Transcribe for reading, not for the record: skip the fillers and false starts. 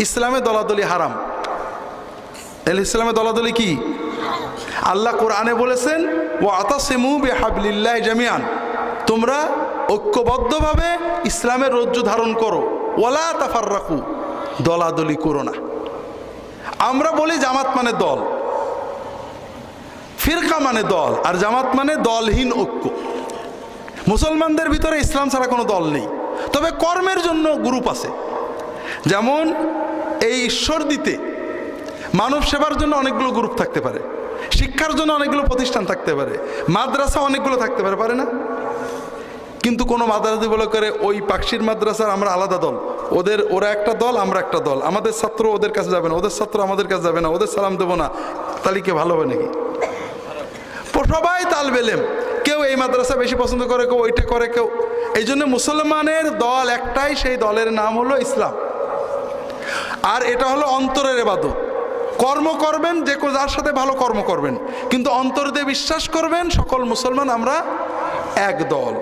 ইসলামে দলাদলি হারাম। ইসলামে দলাদলি কি? আল্লাহ কোরআনে বলেছেন ওয়াতাসিমু বিহাবলিল্লাহি জামিআন, তোমরা ঐক্যবদ্ধভাবে ইসলামের রজ্জু ধারণ করো, ওয়ালা তাফাররাকু, দলাদলি করো না। আমরা বলি জামাত মানে দল, ফিরকা মানে দল, আর জামাত মানে দলহীন ঐক্য। মুসলমানদের ভিতরে ইসলাম ছাড়া কোনো দল নেই, তবে কর্মের জন্য গ্রুপ আছে। যেমন এই ঈশ্বর দিতে, মানব সেবার জন্য অনেকগুলো গ্রুপ থাকতে পারে, শিক্ষার জন্য অনেকগুলো প্রতিষ্ঠান থাকতে পারে, মাদ্রাসা অনেকগুলো থাকতে পারে, পারে না? কিন্তু কোনো মাদ্রাসা বলে করে ওই পাকশির মাদ্রাসার আমরা আলাদা দল, ওরা একটা দল, আমরা একটা দল, আমাদের ছাত্র ওদের কাছে যাবে না, ওদের ছাত্র আমাদের কাছে যাবে না, ওদের সালাম দেবো না, তাহলে কি ভালো হবে নাকি? সবাই তালবে ইলম, কেউ এই মাদ্রাসা বেশি পছন্দ করে, কেউ ওইটা করে, কেউ। এই জন্য মুসলমানের দল একটাই, সেই দলের নাম হলো ইসলাম। আর এটা হলো অন্তরের ইবাদত। কর্ম করবেন, যে যার সাথে ভালো কর্ম করবেন, কিন্তু অন্তর দিয়ে বিশ্বাস করবেন সকল মুসলমান আমরা এক দল।